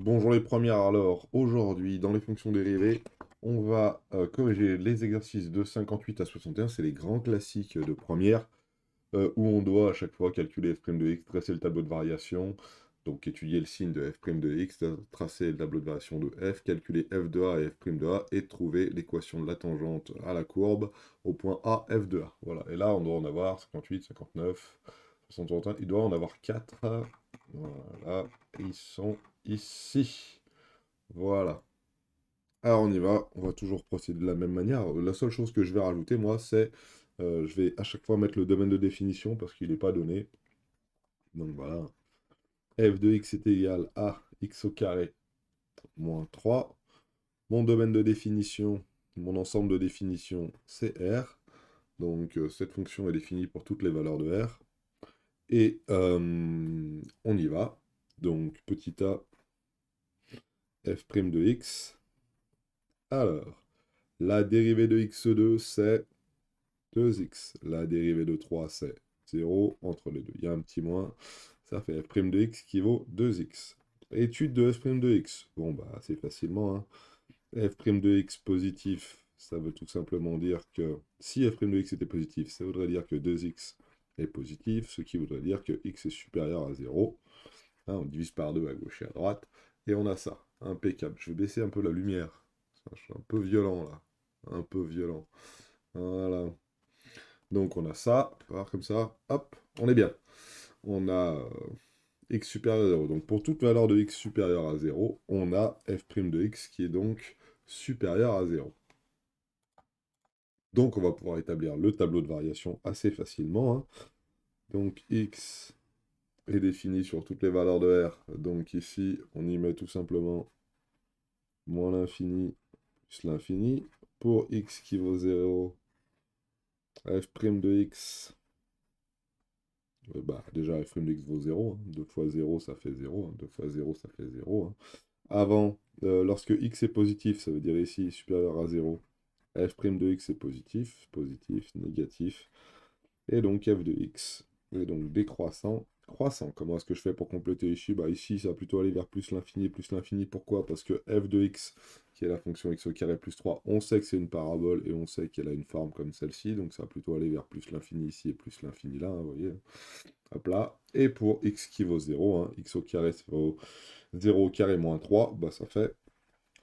Bonjour les premières, alors aujourd'hui dans les fonctions dérivées, on va corriger les exercices de 58 à 61, c'est les grands classiques de première, où on doit à chaque fois calculer f' de x, tracer le tableau de variation, donc étudier le signe de f' de x, tracer le tableau de variation de f, calculer f de a et f' de a, et trouver l'équation de la tangente à la courbe au point A, f de a. Voilà, et là on doit en avoir 58, 59, 61, il doit en avoir 4, voilà, et ils sont ici. Voilà. Alors on y va, on va toujours procéder de la même manière. La seule chose que je vais rajouter, moi, c'est je vais à chaque fois mettre le domaine de définition parce qu'il n'est pas donné. Donc voilà. F de x est égal à x au carré moins 3. Mon domaine de définition, mon ensemble de définition, c'est R. Donc cette fonction est définie pour toutes les valeurs de R. Et on y va. Donc petit a, f' de x. Alors, la dérivée de x2, c'est 2x. La dérivée de 3, c'est 0 entre les deux. Il y a un petit moins. Ça fait f' de x qui vaut 2x. Étude de f' de x. Bon, bah, assez facilement, hein. F' de x positif, ça veut tout simplement dire que si f' de x était positif, ça voudrait dire que 2x est positif, ce qui voudrait dire que x est supérieur à 0. Hein, on divise par 2 à gauche et à droite. Et on a ça. Impeccable. Je vais baisser un peu la lumière. Je suis un peu violent là. Un peu violent. Voilà. Donc on a ça, on va voir comme ça, hop, on est bien. On a x supérieur à 0. Donc pour toute valeur de x supérieure à 0, on a f' de x qui est donc supérieur à 0. Donc on va pouvoir établir le tableau de variation assez facilement, hein. Donc x est défini sur toutes les valeurs de R. Donc ici, on y met tout simplement moins l'infini plus l'infini. Pour x qui vaut 0, f' de x, bah, déjà f' de x vaut 0, hein. 2 fois 0, ça fait 0, hein. 2 fois 0, ça fait 0, hein. Avant, lorsque x est positif, ça veut dire ici supérieur à 0, f' de x est positif, positif, négatif, et donc f de x est donc décroissant, croissant. Comment est-ce que je fais pour compléter ici? Bah ici, ça va plutôt aller vers plus l'infini, plus l'infini. Pourquoi? Parce que f de x, qui est la fonction x au carré plus 3, on sait que c'est une parabole et on sait qu'elle a une forme comme celle-ci, donc ça va plutôt aller vers plus l'infini ici et plus l'infini là, hein, vous voyez. Hop là. Et pour x qui vaut 0, hein, x au carré, ça vaut 0 au carré moins 3, bah ça fait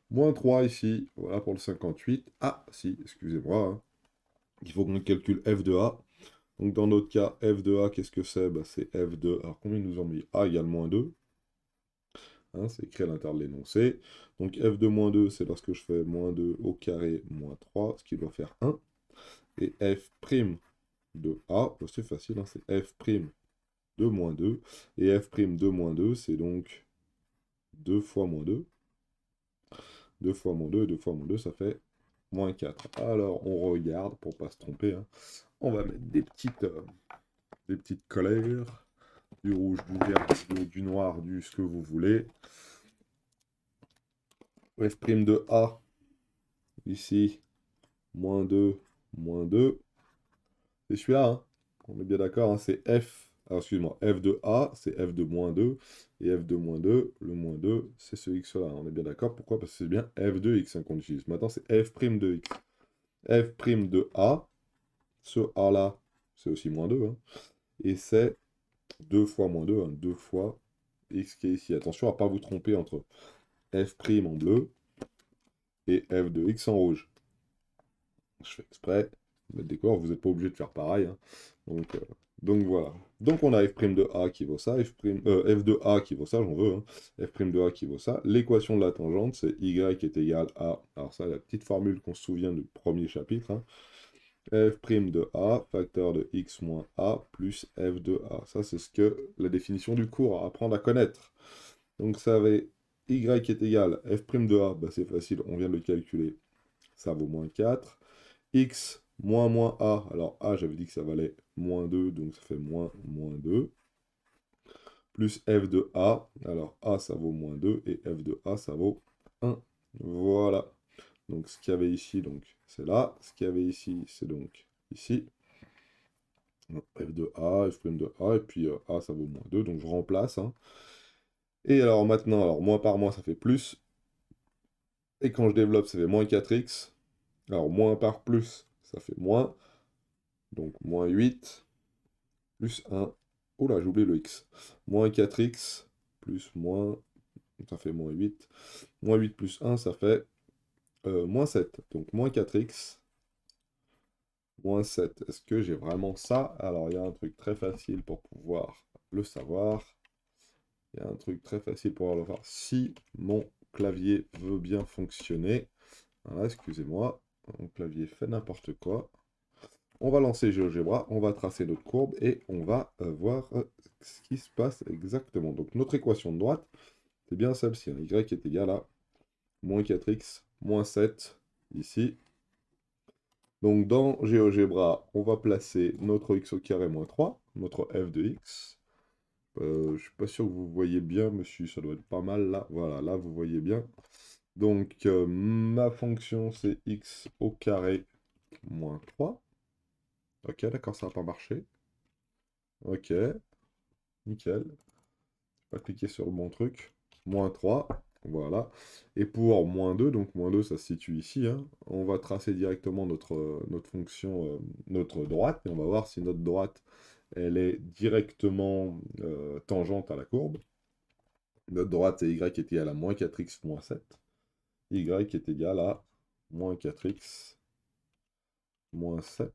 moins 3 ici. Voilà pour le 58. Ah, si, excusez-moi, hein. Il faut qu'on calcule f de a. Donc dans notre cas, f de a, qu'est-ce que c'est? Bah, c'est f de... Alors combien nous ont mis? A égale moins 2. Hein, c'est écrit à l'intérieur de l'énoncé. Donc f de moins 2, c'est lorsque je fais moins 2 au carré moins 3, ce qui doit faire 1. Et f' de a, bah, c'est facile, hein, c'est f' de moins 2. Et f' de moins 2, c'est donc 2 fois moins 2. 2 fois moins 2, 2 fois moins 2, ça fait moins 4. Alors, on regarde pour pas se tromper, hein. On va mettre des petites colères, du rouge, du vert, du noir, du ce que vous voulez. F' de A, ici, moins 2, moins 2. C'est celui-là, hein. On est bien d'accord, hein, c'est F. Alors, excuse-moi, F de A, c'est F de moins 2. Et F de moins 2, le moins 2, c'est ce X-là. On est bien d'accord. Pourquoi? Parce que c'est bien F de X, hein, qu'on utilise. Maintenant, c'est F' de X. F' de A, ce A-là, c'est aussi moins 2, hein. Et c'est 2 fois moins 2, hein, 2 fois X qui est ici. Attention à ne pas vous tromper entre F' en bleu et F de X en rouge. Je fais exprès de mettre des couleurs, vous n'êtes pas obligé de faire pareil, hein. Donc, euh, donc voilà. Donc on a f' de A qui vaut ça, f de A qui vaut ça, j'en veux, hein. F' de A qui vaut ça. L'équation de la tangente, c'est y est égal à... Alors ça, la petite formule qu'on se souvient du premier chapitre, hein. F' de A, facteur de x moins A, plus f de A. Ça, c'est ce que la définition du cours à apprendre à connaître. Donc ça avait y est égal à f' de A, bah, c'est facile, on vient de le calculer. Ça vaut moins 4. X moins moins A. Alors A, j'avais dit que ça valait moins 2, donc ça fait moins 2. Plus f de A. Alors A, ça vaut moins 2, et f de A, ça vaut 1. Voilà. Donc ce qu'il y avait ici, donc c'est là. Ce qu'il y avait ici, c'est donc ici. Donc, f de A, f' de A, et puis A, ça vaut moins 2, donc je remplace, hein. Et alors maintenant, alors moins par moins, ça fait plus. Et quand je développe, ça fait moins 4x. Alors moins par plus, ça fait moins. Donc moins 8 plus 1. Oh là, j'ai oublié le x. Moins 4x plus moins, ça fait moins 8. Moins 8 plus 1, ça fait moins 7. Donc moins 4x moins 7. Est-ce que j'ai vraiment ça? Alors il y a un truc très facile pour pouvoir le savoir. Il y a un truc très facile pour pouvoir le voir. Si mon clavier veut bien fonctionner. Voilà, excusez-moi. Mon clavier fait n'importe quoi. On va lancer GeoGebra, on va tracer notre courbe et on va voir ce qui se passe exactement. Donc notre équation de droite, c'est bien celle-ci. Y est égal à moins 4x moins 7 ici. Donc dans GeoGebra, on va placer notre x au carré moins 3, notre f de x. Je ne suis pas sûr que vous voyez bien, monsieur, ça doit être pas mal là. Voilà, là vous voyez bien. Donc ma fonction c'est x au carré moins 3. Ok, d'accord, ça n'a pas marché. Ok, nickel. Pas cliquer sur le bon truc. Moins 3, voilà. Et pour moins 2, donc moins 2, ça se situe ici, hein, on va tracer directement notre fonction, notre droite, et on va voir si notre droite, elle est directement tangente à la courbe. Notre droite, c'est y est égal à moins 4x moins 7. Y est égal à moins 4x moins 7.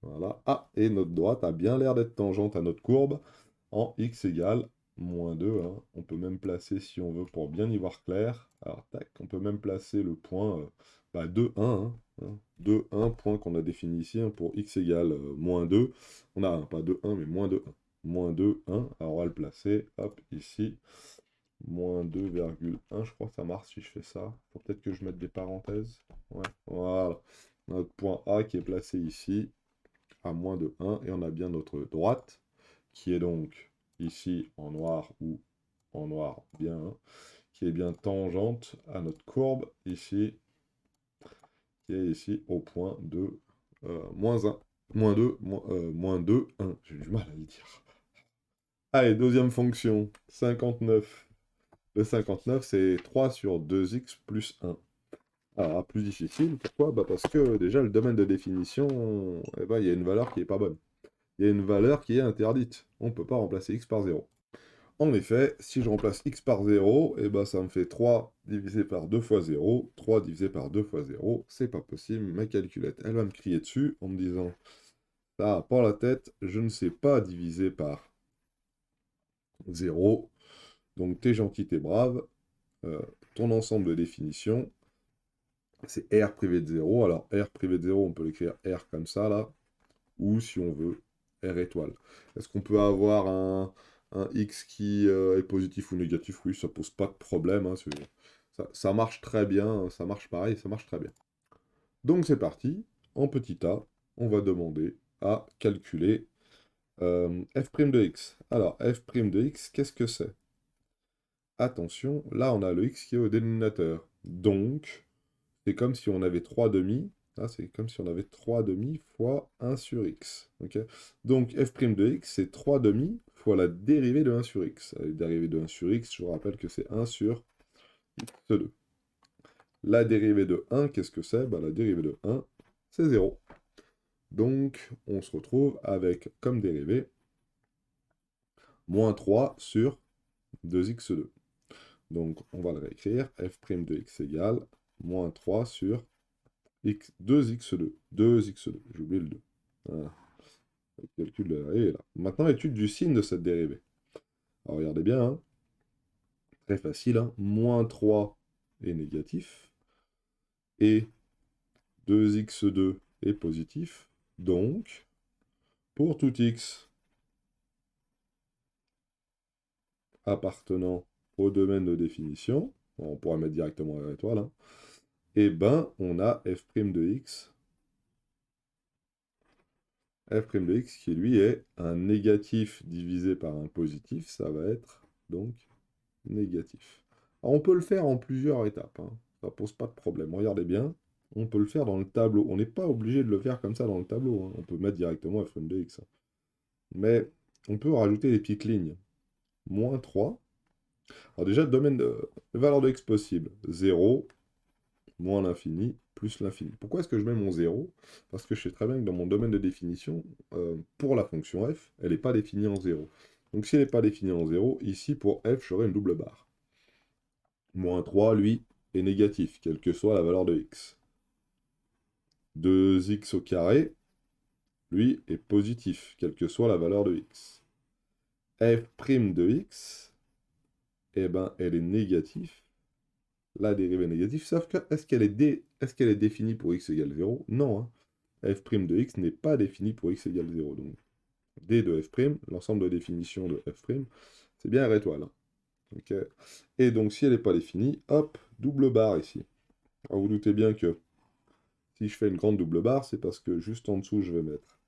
Voilà. Ah, et notre droite a bien l'air d'être tangente à notre courbe en x égale moins 2. Hein. On peut même placer, si on veut, pour bien y voir clair. Alors, tac, on peut même placer le point 2, 1. Hein. 2, 1, point qu'on a défini ici, hein, pour x égale moins 2. On a pas 2, 1, mais moins 2, 1. Moins 2, 1. Alors, on va le placer, hop, ici. Moins 2,1, je crois que ça marche si je fais ça. Faut peut-être que je mette des parenthèses. Ouais, voilà. Notre point A qui est placé ici, à moins de 1, et on a bien notre droite, qui est donc ici en noir ou en noir bien, hein, qui est bien tangente à notre courbe ici, qui est ici au point de moins 1. Moins 2, 1. J'ai du mal à le dire. Allez, deuxième fonction, 59. Le 59, c'est 3 sur 2x plus 1. Alors, plus difficile, pourquoi? Bah parce que déjà, le domaine de définition, eh ben, il y a une valeur qui n'est pas bonne. Il y a une valeur qui est interdite. On ne peut pas remplacer x par 0. En effet, si je remplace x par 0, eh ben, ça me fait 3 divisé par 2 fois 0. 3 divisé par 2 fois 0, c'est pas possible. Ma calculette, elle va me crier dessus en me disant, ça pas la tête, je ne sais pas diviser par 0. Donc t'es gentil, t'es brave. Ton ensemble de définition, c'est R privé de 0. Alors R privé de 0, on peut l'écrire R comme ça, là. Ou si on veut, R étoile. Est-ce qu'on peut avoir un X qui est positif ou négatif? Oui, ça pose pas de problème. Hein, ça marche très bien, ça marche pareil, ça marche très bien. Donc c'est parti. En petit a, on va demander à calculer f' de x. Alors, f' de x, qu'est-ce que c'est? Attention, là on a le x qui est au dénominateur. Donc, c'est comme si on avait 3 demi. Là, c'est comme si on avait 3 demi fois 1 sur x. Okay, donc, f' de x, c'est 3 demi fois la dérivée de 1 sur x. La dérivée de 1 sur x, je vous rappelle que c'est 1 sur x2. La dérivée de 1, qu'est-ce que c'est? Bah, la dérivée de 1, c'est 0. Donc, on se retrouve avec, comme dérivée, moins 3 sur 2x2. Donc, on va le réécrire. f' de x égale moins 3 sur 2x2. 2x2. J'ai oublié le 2. Voilà. Le calcul de la dérivée est là. Maintenant, étude du signe de cette dérivée. Alors, regardez bien. Hein. Très facile. Hein. Moins 3 est négatif. Et 2x2 est positif. Donc, pour tout x appartenant au domaine de définition, on pourra mettre directement la étoile, hein, et ben, on a f' de x. F' de x qui lui est un négatif divisé par un positif, ça va être donc négatif. Alors, on peut le faire en plusieurs étapes, hein. Ça pose pas de problème. Regardez bien, on peut le faire dans le tableau. On n'est pas obligé de le faire comme ça dans le tableau, hein. On peut mettre directement f' de x. Mais on peut rajouter des petites lignes. Moins 3 Alors déjà, le domaine de valeur de x possible, 0, moins l'infini, plus l'infini. Pourquoi est-ce que je mets mon 0? Parce que je sais très bien que dans mon domaine de définition, pour la fonction f, elle n'est pas définie en 0. Donc si elle n'est pas définie en 0, ici pour f, j'aurai une double barre. Moins 3, lui, est négatif, quelle que soit la valeur de x. 2x au carré, lui, est positif, quelle que soit la valeur de x. f' de x, eh ben, elle est négative. La dérivée est négative, sauf que, est-ce qu'elle est définie pour x égale 0? Non, hein. F' de x n'est pas définie pour x égale 0. Donc, d de f', l'ensemble de définition de f', c'est bien R étoile. Hein. Okay. Et donc, si elle n'est pas définie, hop, double barre ici. Alors, vous doutez bien que si je fais une grande double barre, c'est parce que juste en dessous, je vais mettre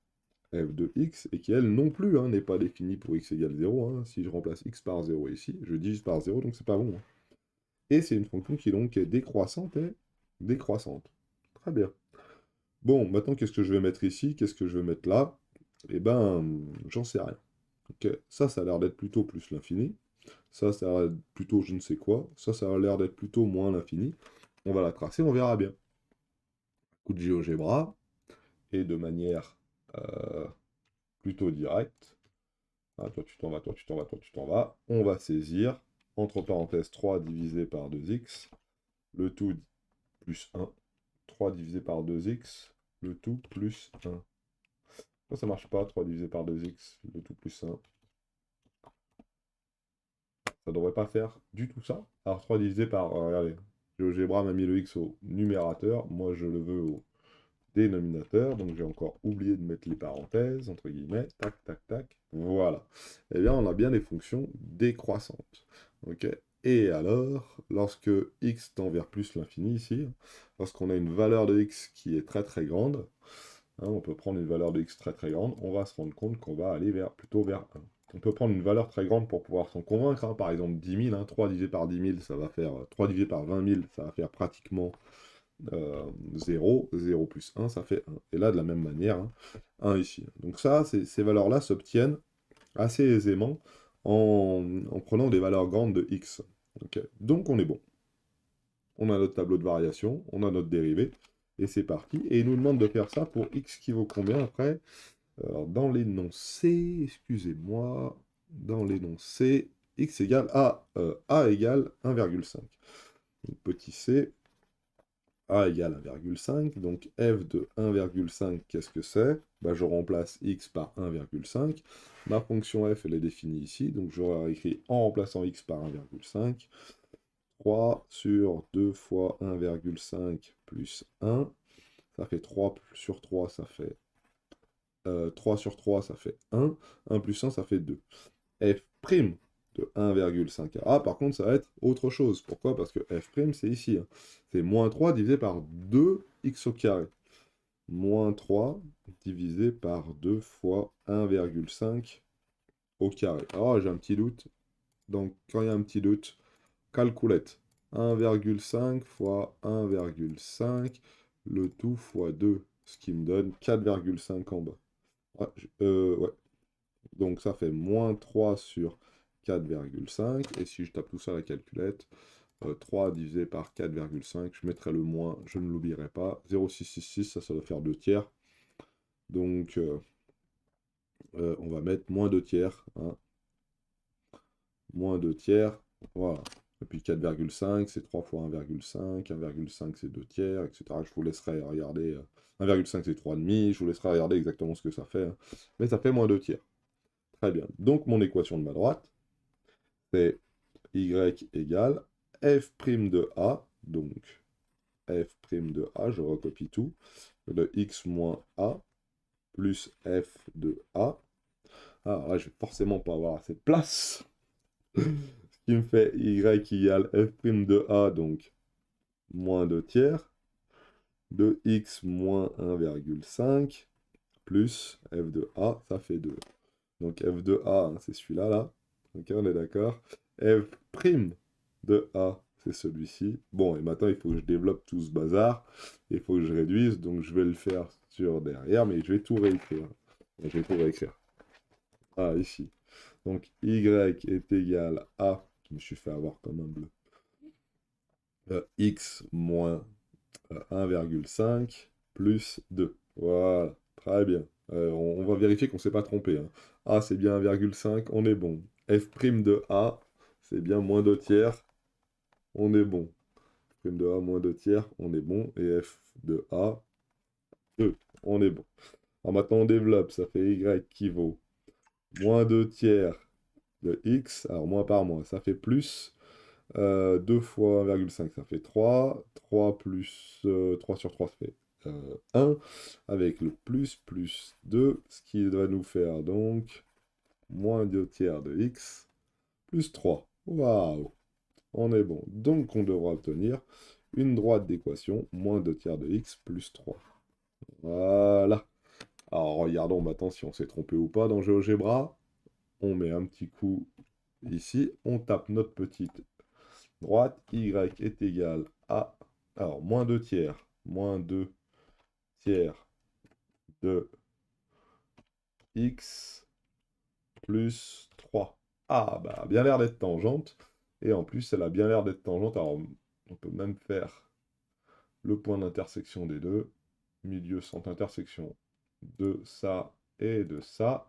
f de x, et qui, elle, non plus, hein, n'est pas définie pour x égale 0. Hein. Si je remplace x par 0 ici, je divise par 0, donc c'est pas bon. Hein. Et c'est une fonction qui donc est décroissante et décroissante. Très bien. Bon, maintenant, qu'est-ce que je vais mettre ici? Qu'est-ce que je vais mettre là? Eh ben, j'en sais rien. Ok, ça a l'air d'être plutôt plus l'infini. Ça a l'air d'être plutôt je ne sais quoi. Ça a l'air d'être plutôt moins l'infini. On va la tracer, on verra bien. Coup de GeoGebra, et de manière plutôt directe. Ah, toi tu t'en vas, toi tu t'en vas, toi tu t'en vas. On va saisir, entre parenthèses, 3 divisé par 2x, le tout plus 1. 3 divisé par 2x, le tout plus 1. Ça marche pas, 3 divisé par 2x, le tout plus 1. Ça devrait pas faire du tout ça. Alors 3 divisé par, regardez, GeoGebra m'a mis le x au numérateur, moi je le veux au dénominateur, donc j'ai encore oublié de mettre les parenthèses, entre guillemets, tac, tac, tac, voilà. Eh bien, on a bien des fonctions décroissantes, ok? Et alors, lorsque x tend vers plus l'infini ici, lorsqu'on a une valeur de x qui est très très grande, hein, on peut prendre une valeur de x très très grande, on va se rendre compte qu'on va aller plutôt vers 1. On peut prendre une valeur très grande pour pouvoir s'en convaincre, hein, par exemple 10 000, hein, 3 divisé par 10 000, ça va faire 3 divisé par 20 000, ça va faire pratiquement 0, 0 plus 1, ça fait 1. Et là, de la même manière, hein, 1 ici. Donc ça, ces valeurs-là s'obtiennent assez aisément en prenant des valeurs grandes de x. Okay. Donc on est bon. On a notre tableau de variation, on a notre dérivée, et c'est parti. Et il nous demande de faire ça pour x qui vaut combien après? Alors, dans l'énoncé, excusez-moi, dans l'énoncé, x égale a égale 1,5. Donc, petit c, a égale 1,5. Donc, f de 1,5, qu'est-ce que c'est? Bah, je remplace x par 1,5. Ma fonction f, elle est définie ici. Donc, j'aurais écrit en remplaçant x par 1,5. 3 sur 2 fois 1,5 plus 1. Ça fait 3 sur 3, ça fait 3 sur 3, ça fait 1. 1 plus 1, ça fait 2. F' de 1,5. Ah, par contre, ça va être autre chose. Pourquoi? Parce que f', c'est ici. Hein. C'est moins 3 divisé par 2x au carré. Moins 3 divisé par 2 fois 1,5 au carré. Ah, j'ai un petit doute. Donc, quand il y a un petit doute, calculette. 1,5 fois 1,5, le tout fois 2, ce qui me donne 4,5 en bas. Ouais. Donc ça fait moins 3 sur 4,5. Et si je tape tout ça à la calculette, 3 divisé par 4,5, je mettrai le moins, je ne l'oublierai pas. 0,666, ça doit faire 2 tiers. Donc on va mettre moins 2 tiers. Hein. Moins 2 tiers, voilà. Et puis 4,5, c'est 3 fois 1,5, 1,5 c'est 2 tiers, etc. Je vous laisserai regarder, 1,5 c'est 3,5, je vous laisserai regarder exactement ce que ça fait. Hein. Mais ça fait moins 2 tiers. Très bien. Donc mon équation de ma droite, c'est y égale f' de a, donc f' de a, je recopie tout, de x moins a plus f de a. Alors là, je vais forcément pas avoir assez de place. Ce qui me fait y égale f' de a, donc moins 2 tiers, de x moins 1,5, plus f de a, ça fait 2. Donc f de a, hein, c'est celui-là, là. Ok, on est d'accord. F' de a, c'est celui-ci. Bon, et maintenant, il faut que je développe tout ce bazar. Il faut que je réduise, donc je vais le faire sur derrière, mais je vais tout réécrire. Je vais tout réécrire. Ah, ici. Donc y est égal à Je me suis fait avoir comme un bleu. X moins 1,5 plus 2. Voilà, très bien. On va vérifier qu'on ne s'est pas trompé, hein. A, c'est bien 1,5, on est bon. F' de A, c'est bien moins 2 tiers, on est bon. F' de A, moins 2 tiers, on est bon. Et F de A, 2, on est bon. Alors maintenant, on développe, ça fait Y qui vaut moins 2 tiers de X. Alors, moins par moins, ça fait plus. 2 fois 1,5, ça fait 3. 3 plus 3 sur 3, ça fait 1. Avec le plus 2, ce qui va nous faire donc moins 2 tiers de x plus 3. Waouh, on est bon. Donc on devra obtenir une droite d'équation, moins 2 tiers de x plus 3. Voilà. Alors regardons maintenant si on s'est trompé ou pas dans GeoGebra. On met un petit coup ici, on tape notre petite droite, y est égal à, alors, moins 2 tiers de x plus 3. Ah, bah, bien l'air d'être tangente. Et en plus, elle a bien l'air d'être tangente. Alors, on peut même faire le point d'intersection des deux. Milieu, centre, intersection de ça et de ça.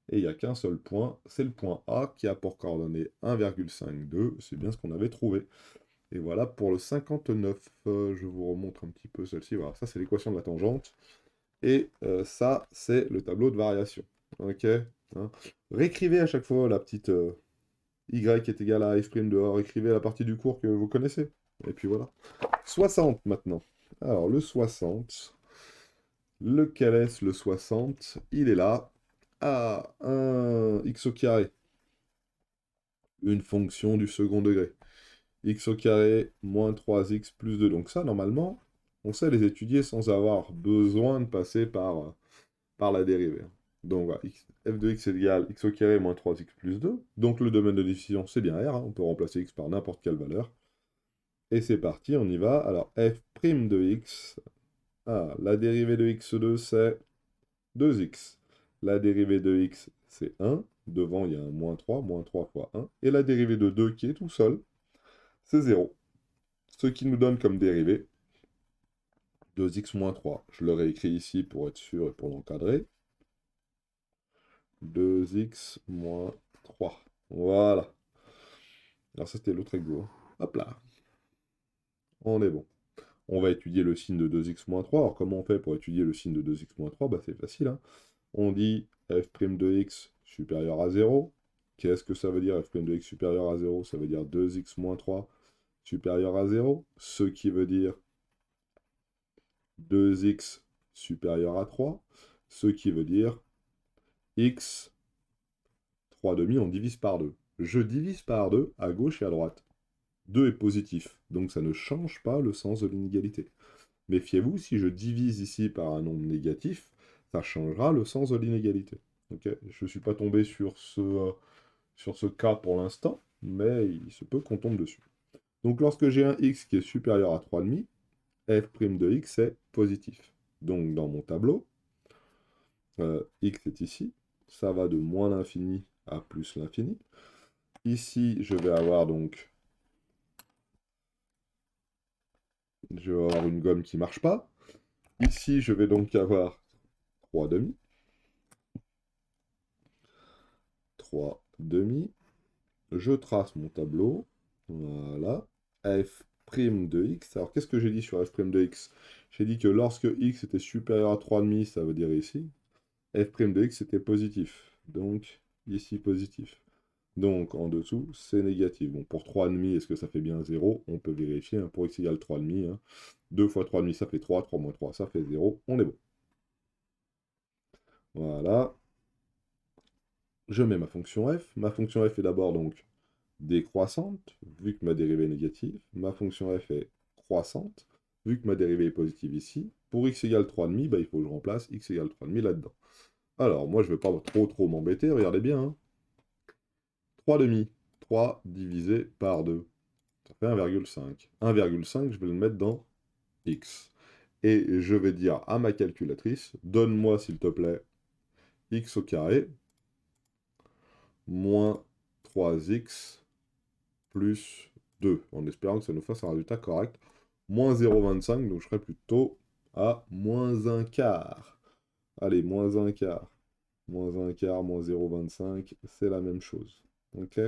Et il n'y a qu'un seul point, c'est le point A qui a pour coordonnée 1,52. C'est bien ce qu'on avait trouvé. Et voilà pour le 59. Je vous remontre un petit peu celle-ci. Voilà, ça c'est l'équation de la tangente. Et ça, c'est le tableau de variation. Ok, hein. Réécrivez à chaque fois la petite y est égal à f' de A. Réécrivez la partie du cours que vous connaissez. Et puis voilà. 60 maintenant. Alors, le 60. Lequel est-ce le 60? Il est là. Ah, un x au carré. Une fonction du second degré. X au carré moins 3x plus 2. Donc ça, normalement, on sait les étudier sans avoir besoin de passer par la dérivée. Donc voilà, f de x est égal à x au carré moins 3x plus 2. Donc le domaine de décision, c'est bien R, hein. On peut remplacer x par n'importe quelle valeur. Et c'est parti, on y va. Alors f' de x, ah, la dérivée de x2, c'est 2x. La dérivée de x, c'est 1. Devant, il y a un moins 3 fois 1. Et la dérivée de 2 qui est tout seul, c'est 0. Ce qui nous donne comme dérivée 2x moins 3. Je le réécris ici pour être sûr et pour l'encadrer. 2x moins 3. Voilà. Alors ça, c'était l'autre exo. Hop là. On est bon. On va étudier le signe de 2x moins 3. Alors comment on fait pour étudier le signe de 2x moins 3? Bah, c'est facile, hein. On dit f' de x supérieur à 0. Qu'est-ce que ça veut dire f' de x supérieur à 0? Ça veut dire 2x moins 3 supérieur à 0. Ce qui veut dire 2x supérieur à 3. Ce qui veut dire x 3 demi, on divise par 2. Je divise par 2 à gauche et à droite. 2 est positif, donc ça ne change pas le sens de l'inégalité. Méfiez-vous, si je divise ici par un nombre négatif, ça changera le sens de l'inégalité. Okay, je ne suis pas tombé sur ce cas pour l'instant, mais il se peut qu'on tombe dessus. Donc lorsque j'ai un x qui est supérieur à 3,5, f' de x est positif. Donc dans mon tableau, x est ici, ça va de moins l'infini à plus l'infini. Ici, je vais avoir donc une gomme qui ne marche pas. Ici, je vais donc avoir 3 demi. 3 demi. Je trace mon tableau. Voilà. F' de x. Alors, qu'est-ce que j'ai dit sur f' de x? J'ai dit que lorsque x était supérieur à 3,5, ça veut dire ici, f' de x était positif. Donc, ici, positif. Donc, en dessous, c'est négatif. Bon, pour 3,5, est-ce que ça fait bien 0? On peut vérifier, hein, pour x égale 3,5. Hein. 2 fois 3,5, ça fait 3. 3 moins 3, ça fait 0. On est bon. Voilà. Je mets ma fonction f. Ma fonction f est d'abord donc décroissante, vu que ma dérivée est négative. Ma fonction f est croissante, vu que ma dérivée est positive ici. Pour x égale 3,5, bah, il faut que je remplace x égale 3,5 là-dedans. Alors, moi, je ne vais pas trop m'embêter, regardez bien. Hein. 3,5. 3 divisé par 2. Ça fait 1,5. 1,5, je vais le mettre dans x. Et je vais dire à ma calculatrice, donne-moi s'il te plaît x au carré moins 3x plus 2, en espérant que ça nous fasse un résultat correct. Moins 0,25, donc je serai plutôt à moins un quart. Allez, moins un quart. Moins un quart, moins 0,25, c'est la même chose. Ok?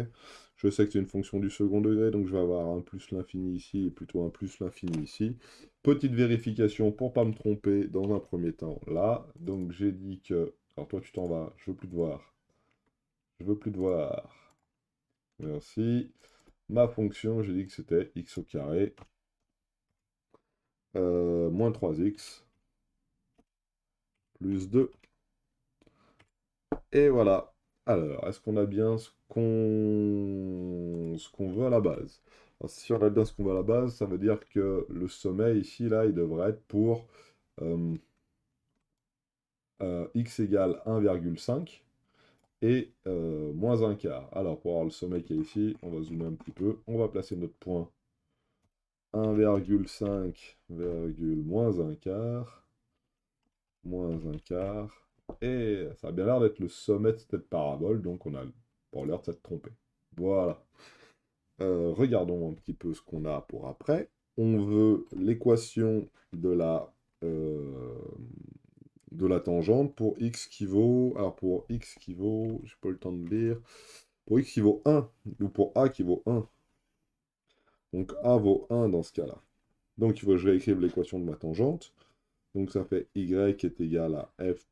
Je sais que c'est une fonction du second degré, donc je vais avoir un plus l'infini ici et plutôt un plus l'infini ici. Petite vérification pour pas me tromper dans un premier temps là. Donc j'ai dit que... Alors toi tu t'en vas, je veux plus te voir. Je veux plus te voir. Merci. Ma fonction, j'ai dit que c'était x au carré moins 3x plus 2. Et voilà. Alors, est-ce qu'on a bien ce qu'on veut à la base? Alors, si on a bien ce qu'on veut à la base, ça veut dire que le sommet ici, là, il devrait être pour euh, x égale 1,5 et moins un quart. Alors, pour avoir le sommet qui est ici, on va zoomer un petit peu. On va placer notre point 1,5, moins un quart, moins un quart. Et ça a bien l'air d'être le sommet de cette parabole, donc on a pour l'air de s'être trompé. Voilà. Regardons un petit peu ce qu'on a pour après. On veut l'équation euh, de la tangente pour x qui vaut... Alors pour x qui vaut... J'ai pas eu le temps de lire. Pour x qui vaut 1, ou pour a qui vaut 1. Donc a vaut 1 dans ce cas-là. Donc il faut que je réécrive l'équation de ma tangente. Donc ça fait y est égal à f'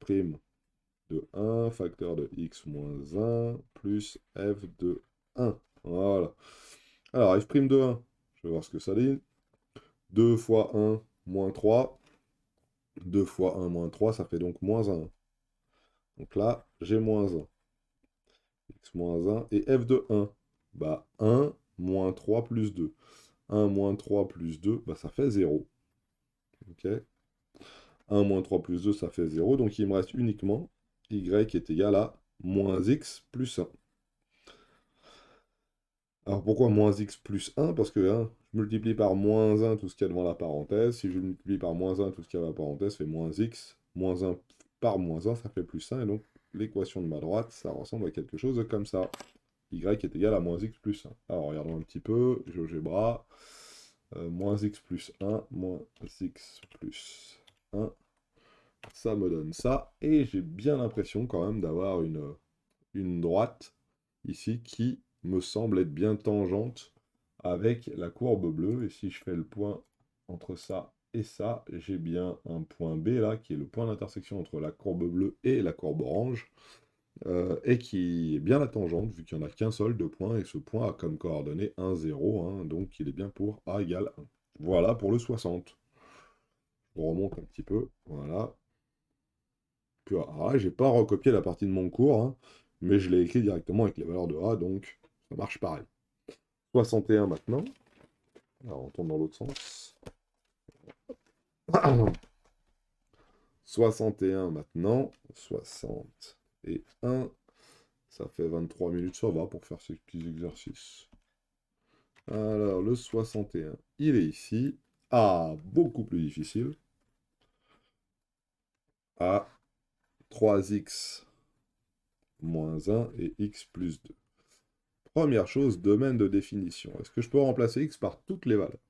de 1, facteur de x moins 1, plus f de 1. Voilà. Alors f' de 1, je vais voir ce que ça dit. 2 fois 1, moins 3. 2 fois 1, moins 3, ça fait donc moins 1. Donc là, j'ai moins 1. X moins 1 et f de 1. Bah 1 moins 3 plus 2. 1 moins 3 plus 2, bah ça fait 0. Ok. 1 moins 3 plus 2, ça fait 0. Donc il me reste uniquement y est égal à moins x plus 1. Alors pourquoi moins x plus 1? Parce que hein, je multiplie par moins 1 tout ce qu'il y a devant la parenthèse. Si je multiplie par moins 1 tout ce qu'il y a dans la parenthèse, ça fait moins x. Moins 1 par moins 1, ça fait plus 1. Et donc l'équation de ma droite, ça ressemble à quelque chose comme ça. Y est égal à moins x plus 1. Alors regardons un petit peu. GeoGebra. Moins x plus 1, moins x plus 1. Ça me donne ça. Et j'ai bien l'impression quand même d'avoir une droite ici qui me semble être bien tangente avec la courbe bleue. Et si je fais le point entre ça et ça, j'ai bien un point B là, qui est le point d'intersection entre la courbe bleue et la courbe orange, et qui est bien la tangente, vu qu'il n'y en a qu'un seul de point, et ce point a comme coordonnée 1, 0, hein, donc il est bien pour A égale 1. Voilà pour le 60. On remonte un petit peu, voilà. Puis, j'ai pas recopié la partie de mon cours, hein, mais je l'ai écrit directement avec les valeurs de A, donc ça marche pareil. 61 maintenant. Alors on tourne dans l'autre sens. 61 maintenant. 61. Ça fait 23 minutes, ça va pour faire ces petits exercices. Alors le 61, il est ici. Ah, beaucoup plus difficile. À 3x moins 1 et x plus 2. Première chose, domaine de définition. Est-ce que je peux remplacer x par toutes les valeurs?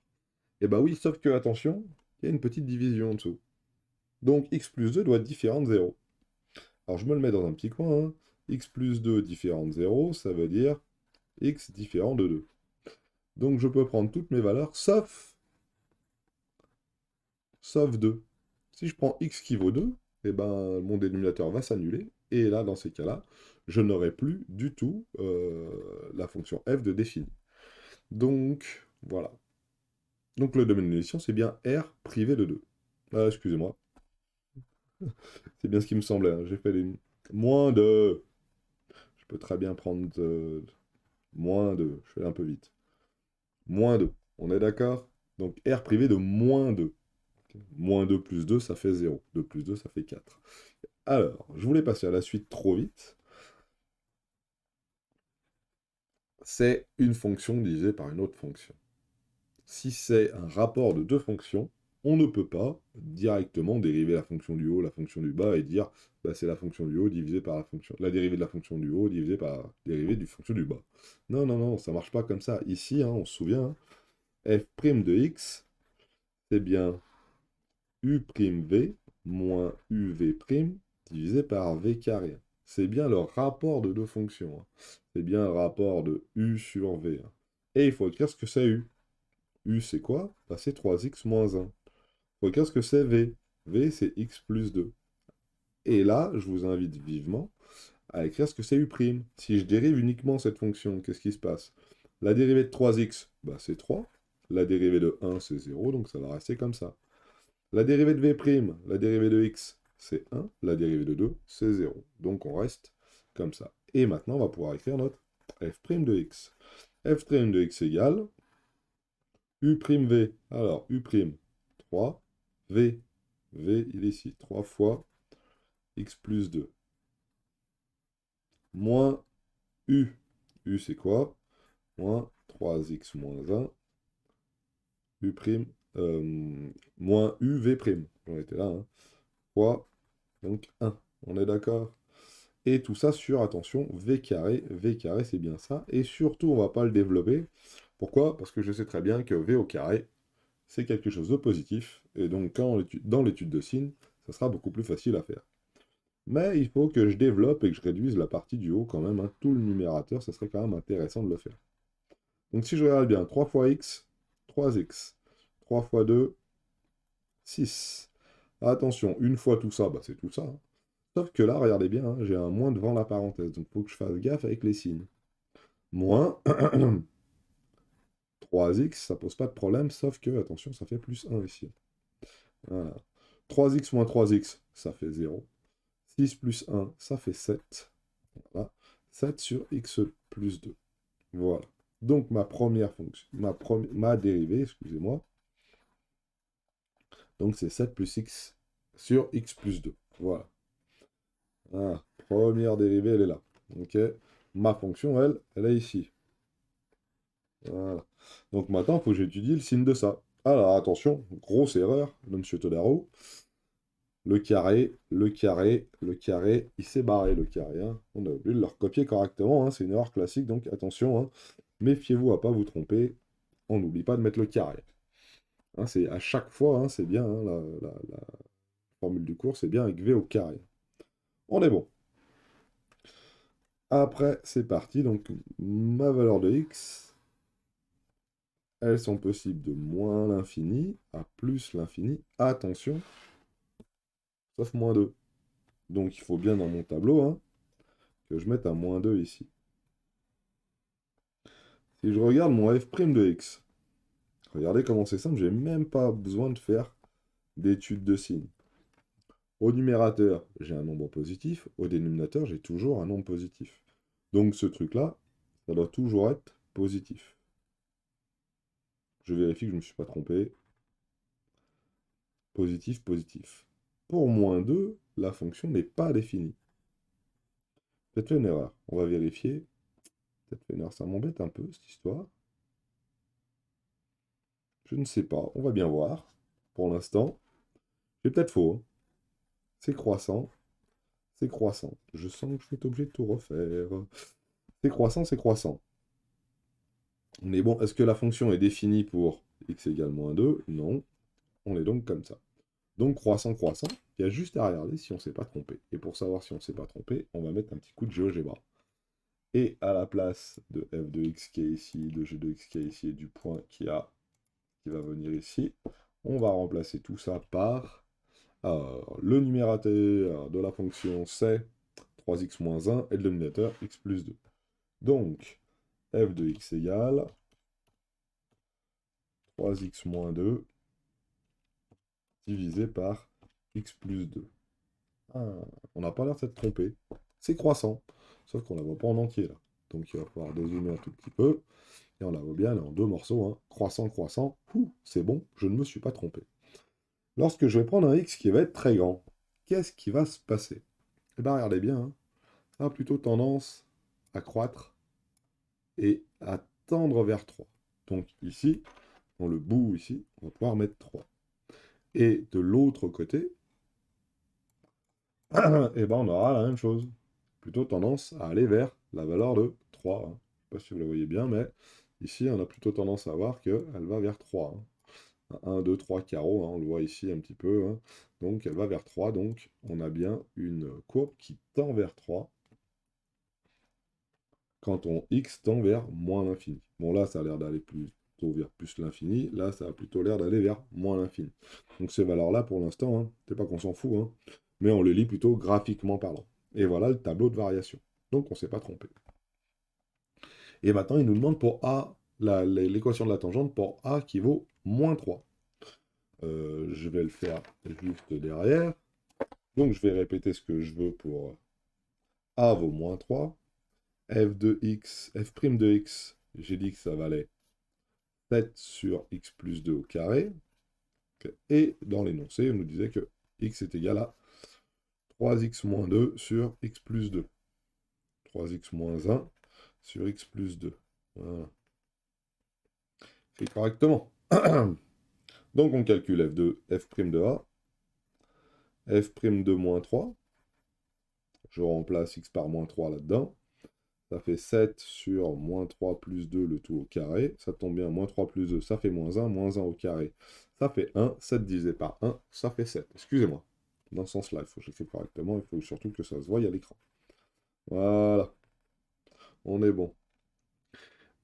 Eh bien oui, sauf que, attention, il y a une petite division en dessous. Donc x plus 2 doit être différent de 0. Alors je me le mets dans un petit coin. Hein. X plus 2 différent de 0, ça veut dire x différent de 2. Donc je peux prendre toutes mes valeurs, sauf 2. Si je prends x qui vaut 2, eh ben, mon dénominateur va s'annuler. Et là, dans ces cas-là, je n'aurai plus du tout la fonction f de défini. Donc, voilà. Donc le domaine de définition, c'est bien R privé de 2. Excusez-moi. C'est bien ce qui me semblait. Hein. J'ai fait les moins de... Je peux très bien prendre moins de... Je fais un peu vite. Moins 2. On est d'accord? Donc R privé de moins 2. Moins 2 plus 2, ça fait 0. 2 plus 2, ça fait 4. Alors, je voulais passer à la suite trop vite. C'est une fonction divisée par une autre fonction. Si c'est un rapport de deux fonctions, on ne peut pas directement dériver la fonction du haut, la fonction du bas, et dire bah, c'est la fonction du haut divisée par la dérivée de la fonction du haut divisée par la dérivée du fonction du bas. Non, non, non, ça marche pas comme ça. Ici, hein, on se souvient, hein, f' de x, c'est bien u'v moins uv' divisé par v carré. C'est bien le rapport de deux fonctions, hein. C'est bien le rapport de u sur v, hein. Et il faut écrire ce que c'est u. U, c'est quoi? Bah, c'est 3x moins 1. Il faut écrire ce que c'est v. V, c'est x plus 2. Et là, je vous invite vivement à écrire ce que c'est u'. Si je dérive uniquement cette fonction, qu'est-ce qui se passe? La dérivée de 3x, bah, c'est 3. La dérivée de 1, c'est 0, donc ça va rester comme ça. La dérivée de v', la dérivée de x, c'est 1. La dérivée de 2, c'est 0. Donc on reste comme ça. Et maintenant, on va pouvoir écrire notre f' de x. f' de x égale u'v. Alors, u', 3, v. V, il est ici. 3 fois x plus 2. Moins u. U, c'est quoi? Moins 3x moins 1. U', moins uv'. On était là, hein. Fois, donc 1. On est d'accord? Et tout ça sur, attention, v carré. V carré, c'est bien ça. Et surtout, on ne va pas le développer. Pourquoi? Parce que je sais très bien que v au carré, c'est quelque chose de positif. Et donc, dans l'étude de sin, ça sera beaucoup plus facile à faire. Mais il faut que je développe et que je réduise la partie du haut quand même, hein. Tout le numérateur, ça serait quand même intéressant de le faire. Donc si je regarde bien, 3 fois x, 3x. 3 fois 2, 6. Attention, une fois tout ça, bah c'est tout ça, hein. Sauf que là, regardez bien, hein, j'ai un moins devant la parenthèse, donc il faut que je fasse gaffe avec les signes. Moins 3x, ça pose pas de problème, sauf que, attention, ça fait plus 1 ici. Voilà. 3x moins 3x, ça fait 0. 6 plus 1, ça fait 7. Voilà. 7 sur x plus 2. Voilà. Donc ma première fonction, ma dérivée, excusez-moi, donc c'est 7 plus x sur x plus 2. Voilà. Ah, première dérivée, elle est là. Ok. Ma fonction, elle est ici. Voilà. Donc maintenant, il faut que j'étudie le signe de ça. Alors attention, grosse erreur de M. Todaro. Le carré, le carré, le carré, il s'est barré le carré, hein. On a oublié de le recopier correctement, hein. C'est une erreur classique, donc attention, hein. Méfiez-vous à ne pas vous tromper. On n'oublie pas de mettre le carré. Hein, c'est à chaque fois, hein, c'est bien, hein, la formule du cours, c'est bien avec v au carré. On est bon. Après, c'est parti. Donc, ma valeur de x, elles sont possibles de moins l'infini à plus l'infini. Attention, sauf moins 2. Donc, il faut bien dans mon tableau, hein, que je mette un moins 2 ici. Si je regarde mon f' de x, regardez comment c'est simple, j'ai même pas besoin de faire d'étude de signes. Au numérateur, j'ai un nombre positif. Au dénominateur, j'ai toujours un nombre positif. Donc ce truc-là, ça doit toujours être positif. Je vérifie que je ne me suis pas trompé. Positif, positif. Pour moins 2, la fonction n'est pas définie. Peut-être fait une erreur. On va vérifier. Peut-être fait une erreur. Ça m'embête un peu, cette histoire. Je ne sais pas. On va bien voir. Pour l'instant, j'ai peut-être faux, hein. C'est croissant. C'est croissant. Je sens que je vais être obligé de tout refaire. C'est croissant, c'est croissant. Mais bon, est-ce que la fonction est définie pour x égale moins 2? Non. On est donc comme ça. Donc croissant, croissant, il y a juste à regarder si on ne s'est pas trompé. Et pour savoir si on ne s'est pas trompé, on va mettre un petit coup de GeoGebra. Et à la place de f de x qui est ici, de g de x qui est ici, et du point qui va venir ici, on va remplacer tout ça par le numérateur de la fonction c'est 3x moins 1 et le dénominateur x plus 2. Donc, f de x égale 3x moins 2 divisé par x plus 2. Ah, on n'a pas l'air de s'être trompé. C'est croissant. Sauf qu'on ne la voit pas en entier là. Donc il va falloir dézoomer un tout petit peu. Et on la voit bien, elle est en deux morceaux, hein. Croissant, croissant. C'est bon, je ne me suis pas trompé. Lorsque je vais prendre un x qui va être très grand, qu'est-ce qui va se passer? Eh bien, regardez bien, hein. Ça a plutôt tendance à croître et à tendre vers 3. Donc ici, dans le bout ici, on va pouvoir mettre 3. Et de l'autre côté, eh ben, on aura la même chose. Plutôt tendance à aller vers la valeur de 3, hein. Je ne sais pas si vous la voyez bien, mais ici, on a plutôt tendance à voir qu'elle va vers 3, hein. 1, 2, 3 carreaux, hein, on le voit ici un petit peu, hein. Donc elle va vers 3, donc on a bien une courbe qui tend vers 3 quand ton x tend vers moins l'infini. Bon là, ça a l'air d'aller plutôt vers plus l'infini, là, ça a plutôt l'air d'aller vers moins l'infini. Donc ces valeurs-là, pour l'instant, hein, c'est pas qu'on s'en fout, hein, mais on les lit plutôt graphiquement parlant. Et voilà le tableau de variation. Donc on ne s'est pas trompé. Et maintenant, il nous demande pour A, l'équation de la tangente pour A qui vaut moins 3. Je vais le faire juste derrière. Donc je vais répéter ce que je veux pour A vaut moins 3. F de x, f' de x, j'ai dit que ça valait 7 sur x plus 2 au carré. Et dans l'énoncé, on nous disait que x est égal à 3x moins 2 sur x plus 2. 3x moins 1 sur x plus 2. Voilà. Fait correctement. Donc on calcule f de f' de a. F' de moins 3. Je remplace x par moins 3 là-dedans. Ça fait 7 sur moins 3 plus 2, le tout au carré. Ça tombe bien, moins 3 plus 2, ça fait moins 1 au carré. Ça fait 1, 7 divisé par 1, ça fait 7. Excusez-moi. Dans ce sens-là, il faut que je le fasse correctement, il faut surtout que ça se voie à l'écran. Voilà, on est bon.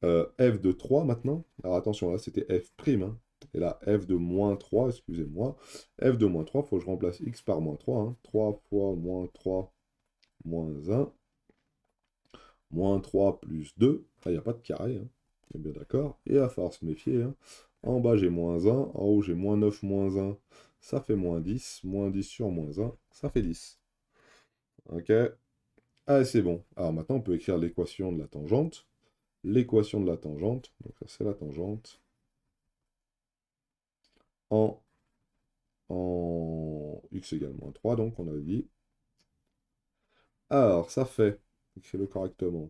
F de 3 maintenant. Alors attention, là c'était F', hein. Et là, F de moins 3, excusez-moi. F de moins 3, il faut que je remplace x par moins 3. Hein. 3 fois moins 3, moins 1. Moins 3 plus 2. Ah, il n'y a pas de carré, hein. On est bien d'accord. Et à falloir se méfier, hein. En bas, j'ai moins 1. En haut, j'ai moins 9 moins 1. Ça fait moins 10. Moins 10 sur moins 1, ça fait 10. Ok. Ah, c'est bon. Alors maintenant, on peut écrire l'équation de la tangente. L'équation de la tangente, donc ça c'est la tangente, en, x égale moins 3, donc on a dit. Alors, ça fait, écris-le correctement,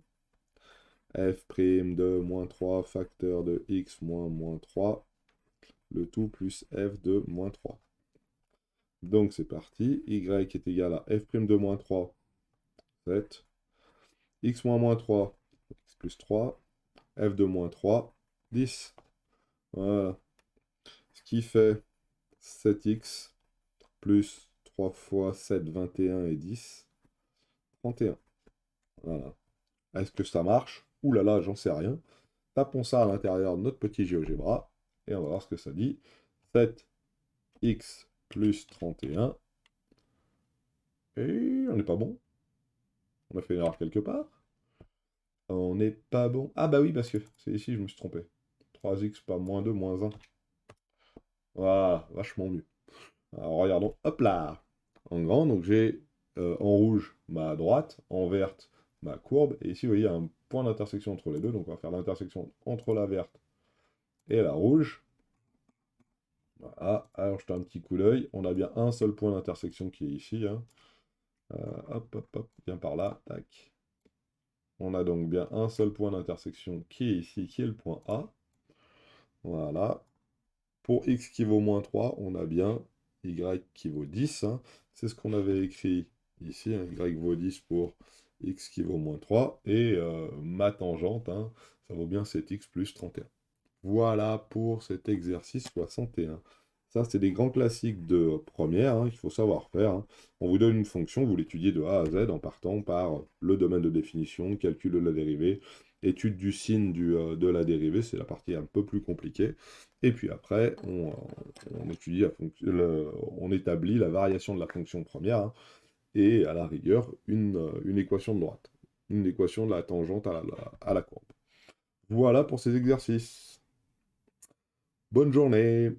f' de moins 3 facteur de x moins moins 3, le tout plus f de moins 3. Donc c'est parti, y est égal à f' de moins 3, 7, x moins moins 3, x plus 3, f de moins 3, 10. Voilà. Ce qui fait 7x plus 3 fois 7, 21 et 10, 31. Voilà. Est-ce que ça marche? Ouh là là, j'en sais rien. Tapons ça à l'intérieur de notre petit GeoGebra et on va voir ce que ça dit. 7x plus 31. Et on n'est pas bon. On a fait une erreur quelque part. On n'est pas bon. Ah bah oui, parce que c'est ici, je me suis trompé. 3x, pas moins 2, moins 1. Voilà, vachement mieux. Alors regardons, hop là. En grand, donc j'ai en rouge ma droite, en verte ma courbe. Et ici, vous voyez, il y a un point d'intersection entre les deux. Donc on va faire l'intersection entre la verte et la rouge. Voilà, alors jetez un petit coup d'œil. On a bien un seul point d'intersection qui est ici, hein. Hop, hop, hop, bien par là, tac. On a donc bien un seul point d'intersection qui est ici, qui est le point A. Voilà. Pour x qui vaut moins 3, on a bien y qui vaut 10, hein. C'est ce qu'on avait écrit ici, hein, y vaut 10 pour x qui vaut moins 3. Et ma tangente, hein, ça vaut bien 7x plus 31. Voilà pour cet exercice 61. Ça, c'est des grands classiques de première, hein, qu'il faut savoir faire, hein. On vous donne une fonction, vous l'étudiez de A à Z en partant par le domaine de définition, calcul de la dérivée, étude du signe de la dérivée, c'est la partie un peu plus compliquée. Et puis après, on étudie on établit la variation de la fonction première, hein, et à la rigueur, une équation de droite, une équation de la tangente à la courbe. Voilà pour ces exercices. Bonne journée!